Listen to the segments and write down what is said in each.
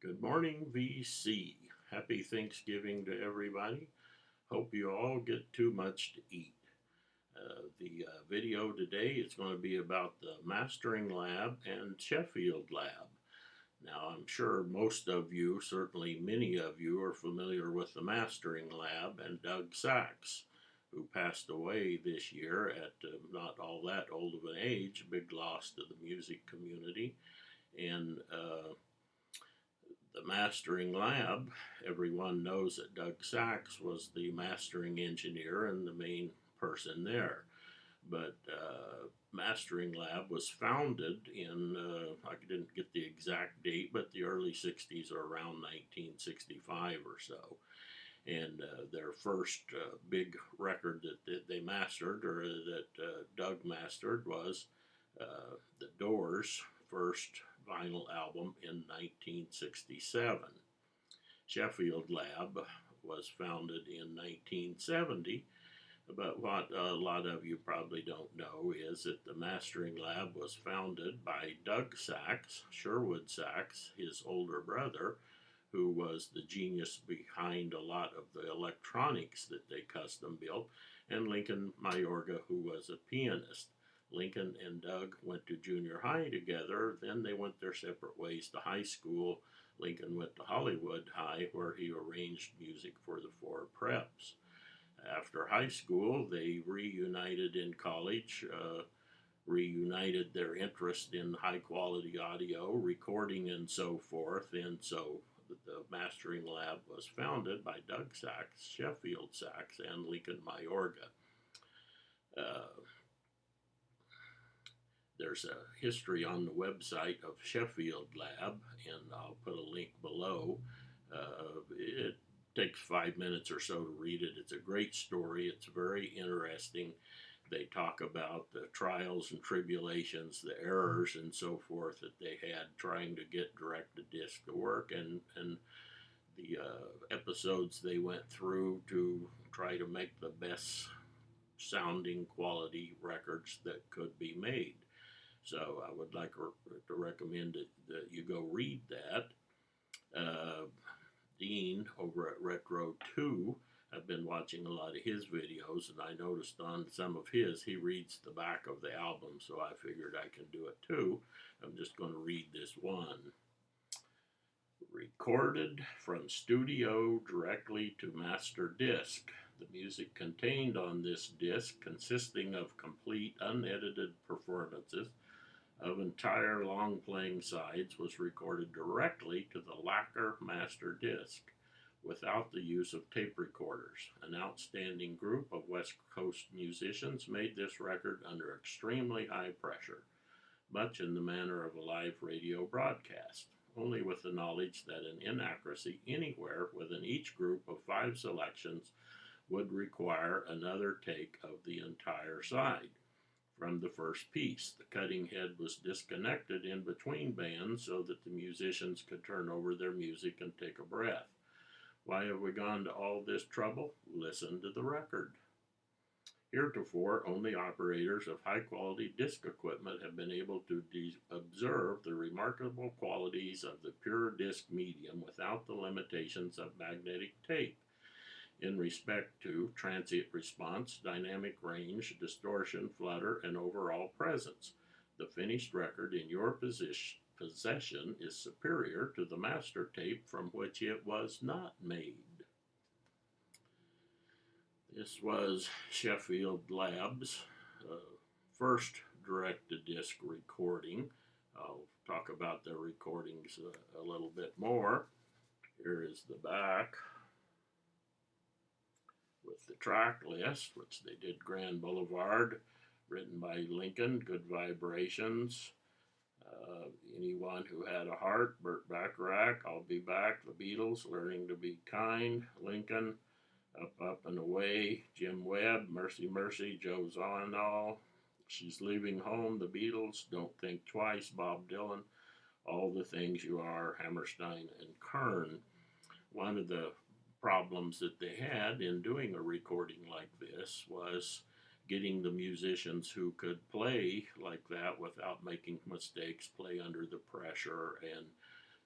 Good morning, VC. Happy Thanksgiving to everybody. Hope you all get too much to eat. The video today is going to be about the Mastering Lab and Sheffield Lab. Now, I'm sure most of you, certainly many of you, are familiar with the Mastering Lab and Doug Sachs, who passed away this year at not all that old of an age, big loss to the music community. And the mastering lab, everyone knows that Doug Sachs was the mastering engineer and the main person there. But Mastering Lab was founded in, I didn't get the exact date, but the early 60s or around 1965 or so. And their first big record that they mastered, or that Doug mastered, was the Doors' first vinyl album in 1967. Sheffield Lab was founded in 1970, but what a lot of you probably don't know is that the Mastering Lab was founded by Doug Sachs, Sherwood Sachs, his older brother, who was the genius behind a lot of the electronics that they custom built, and Lincoln Mayorga, who was a pianist. Lincoln and Doug went to junior high together, then they went their separate ways to high school. Lincoln went to Hollywood High, where he arranged music for the four preps. After high school, they reunited in college, reunited their interest in high quality audio, recording, and so forth. And so the Mastering Lab was founded by Doug Sachs, Sheffield Sachs, and Lincoln Mayorga. There's a history on the website of Sheffield Lab, and I'll put a link below. It takes 5 minutes or so to read it. It's a great story. It's very interesting. They talk about the trials and tribulations, the errors, and so forth that they had trying to get direct-to-disc to work, and the episodes they went through to try to make the best sounding quality records that could be made. So I would like to recommend that you go read that. Dean over at Retro 2, I've been watching a lot of his videos, and I noticed on some of his, he reads the back of the album, so I figured I can do it too. I'm just going to read this one. Recorded from studio directly to master disc. The music contained on this disc, consisting of complete unedited performances of entire long playing sides, was recorded directly to the lacquer master disc without the use of tape recorders. An outstanding group of West Coast musicians made this record under extremely high pressure, much in the manner of a live radio broadcast, only with the knowledge that an inaccuracy anywhere within each group of 5 selections would require another take of the entire side. From the first piece, the cutting head was disconnected in between bands so that the musicians could turn over their music and take a breath. Why have we gone to all this trouble? Listen to the record. Heretofore, only operators of high-quality disc equipment have been able to observe the remarkable qualities of the pure disc medium without the limitations of magnetic tape in respect to transient response, dynamic range, distortion, flutter, and overall presence. The finished record in your possession is superior to the master tape from which it was not made. This was Sheffield Lab's first direct-to-disc recording. I'll talk about their recordings a little bit more. Here is the back with the track list, which they did Grand Boulevard, written by Lincoln, Good Vibrations, Anyone Who Had a Heart, Burt Bacharach, I'll Be Back, The Beatles, Learning to Be Kind, Lincoln, Up, Up and Away, Jim Webb, Mercy, Mercy, Joe Zawinul, She's Leaving Home, The Beatles, Don't Think Twice, Bob Dylan, All the Things You Are, Hammerstein and Kern. One of the problems that they had in doing a recording like this was getting the musicians who could play like that without making mistakes, play under the pressure, and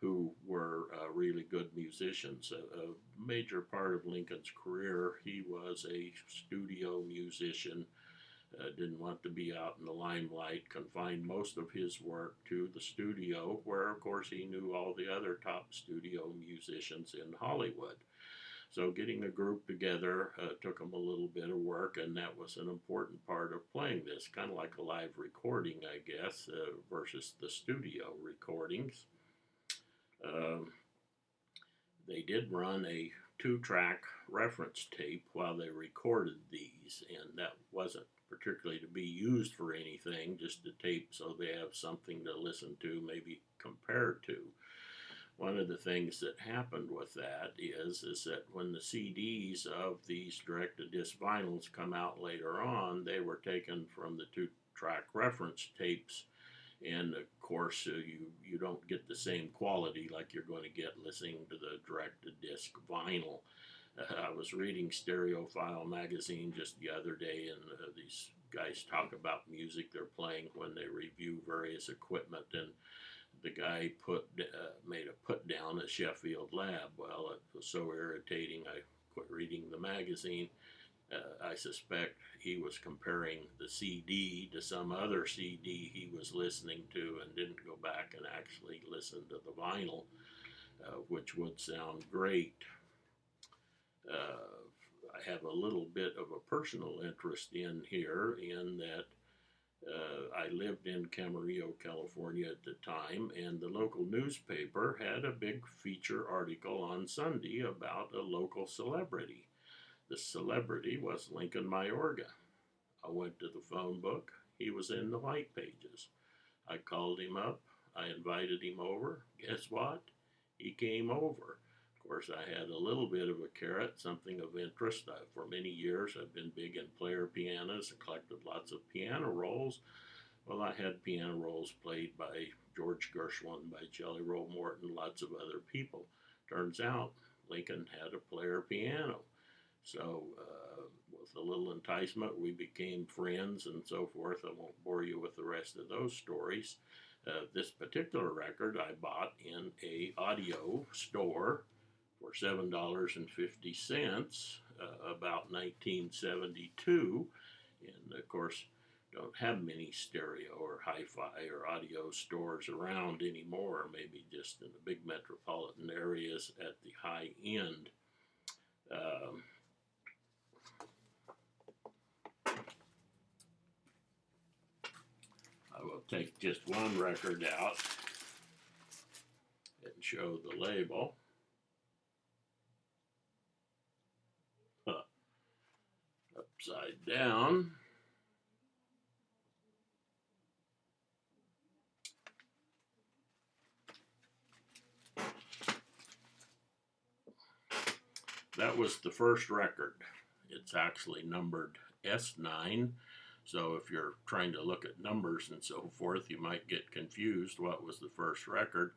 who were really good musicians. A major part of Lincoln's career, he was a studio musician, didn't want to be out in the limelight, confined most of his work to the studio, where, of course, he knew all the other top studio musicians in Hollywood. So getting a group together took him a little bit of work, and that was an important part of playing this, kind of like a live recording, I guess, versus the studio recordings. Um, they did run a 2-track reference tape while they recorded these, and that wasn't particularly to be used for anything, just a tape so they have something to listen to, maybe compare to. One of the things that happened with that is that when the CDs of these direct-to-disc vinyls come out later on, they were taken from the 2-track reference tapes, and of course you don't get the same quality like you're going to get listening to the direct-to-disc vinyl. I was reading Stereophile magazine just the other day, and these guys talk about music they're playing when they review various equipment, and the guy made a put down at Sheffield Lab. Well, it was so irritating, I quit reading the magazine. I suspect he was comparing the CD to some other CD he was listening to and didn't go back and actually listen to the vinyl, which would sound great. I have a little bit of a personal interest in here, in that I lived in Camarillo, California at the time, and the local newspaper had a big feature article on Sunday about a local celebrity. The celebrity was Lincoln Mayorga. I went to the phone book. He was in the white pages. I called him up. I invited him over. Guess what? He came over. Of course, I had a little bit of a carrot, something of interest. For many years, I've been big in player pianos and collected lots of piano rolls. Well, I had piano rolls played by George Gershwin, by Jelly Roll Morton, lots of other people. Turns out Lincoln had a player piano. So, with a little enticement, we became friends and so forth. I won't bore you with the rest of those stories. This particular record I bought in a audio store for $7.50, about 1972. And of course, don't have many stereo or hi-fi or audio stores around anymore, maybe just in the big metropolitan areas at the high end. I will take just one record out and show the label. Upside down. That was the first record. It's actually numbered S9. So if you're trying to look at numbers and so forth, you might get confused what was the first record.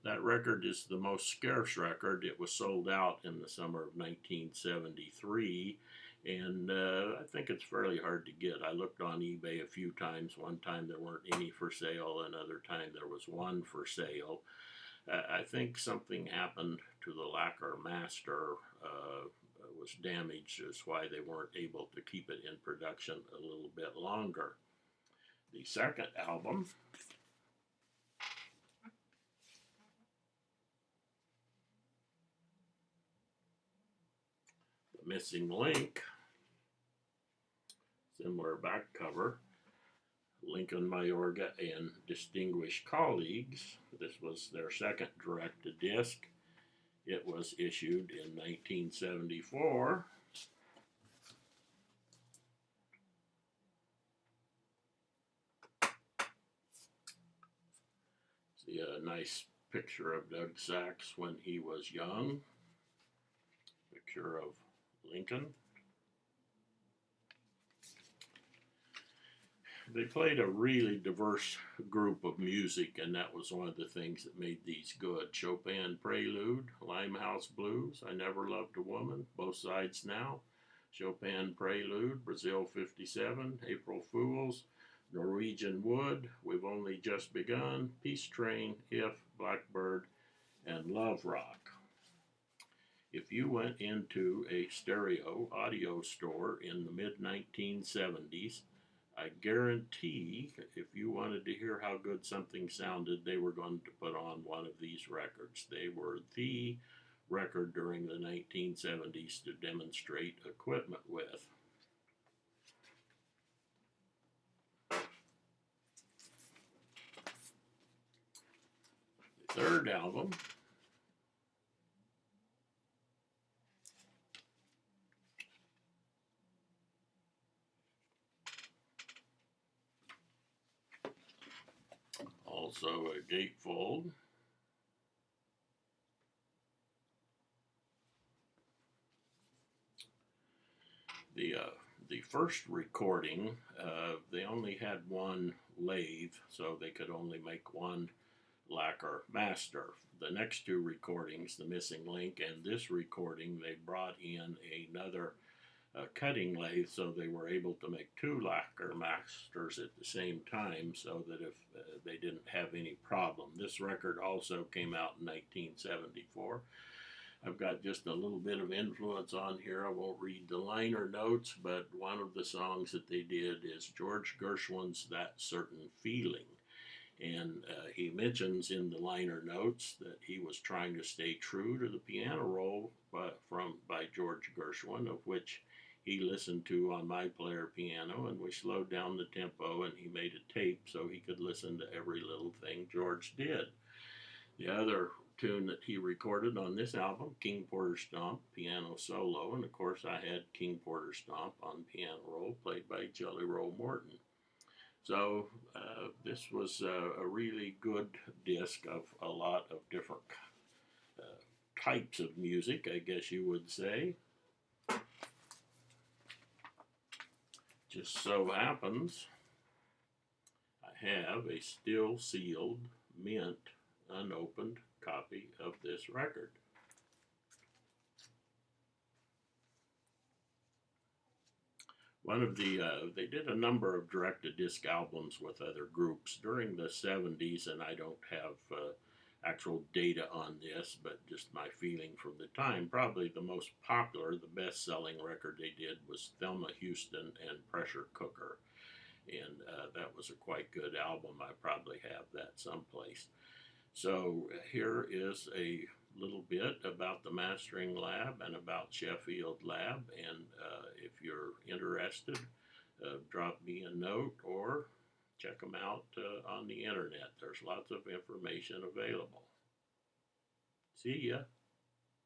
That record is the most scarce record. It was sold out in the summer of 1973, and I think it's fairly hard to get. I looked on eBay a few times. One time there weren't any for sale, another time there was one for sale. I think something happened to the lacquer master, was damaged, is why they weren't able to keep it in production a little bit longer. The second album, The Missing Link, similar back cover, Lincoln Mayorga and Distinguished Colleagues. This was their second direct-to-disc. It was issued in 1974. See a nice picture of Doug Sax when he was young. Picture of Lincoln. They played a really diverse group of music, and that was one of the things that made these good. Chopin Prelude, Limehouse Blues, I Never Loved a Woman, Both Sides Now, Chopin Prelude, Brazil 57, April Fools, Norwegian Wood, We've Only Just Begun, Peace Train, If, Blackbird, of rock. If you went into a stereo audio store in the mid 1970s, I guarantee if you wanted to hear how good something sounded, they were going to put on one of these records. They were the record during the 1970s to demonstrate equipment with. The third album also a gatefold. The first recording, they only had one lathe, so they could only make one lacquer master. The next two recordings, The Missing Link and this recording, they brought in another cutting lathe, so they were able to make two lacquer masters at the same time, so that if they didn't have any problem. This record also came out in 1974. I've got just a little bit of influence on here. I won't read the liner notes, but one of the songs that they did is George Gershwin's That Certain Feeling. And he mentions in the liner notes that he was trying to stay true to the piano roll by George Gershwin, of which he listened to on my player piano, and we slowed down the tempo and he made a tape so he could listen to every little thing George did. The other tune that he recorded on this album, King Porter Stomp, piano solo, and of course I had King Porter Stomp on piano roll, played by Jelly Roll Morton. So this was a really good disc of a lot of different types of music, I guess you would say. Just so happens I have a still sealed, mint, unopened copy of this record. One of they did a number of direct-to-disc albums with other groups during the 70s, and I don't have actual data on this, but just my feeling from the time. Probably the most popular, the best-selling record they did was Thelma Houston and Pressure Cooker, and that was a quite good album. I probably have that someplace. So here is a little bit about the Mastering Lab and about Sheffield Lab, and if you're interested, drop me a note or check them out on the internet. There's lots of information available. See ya.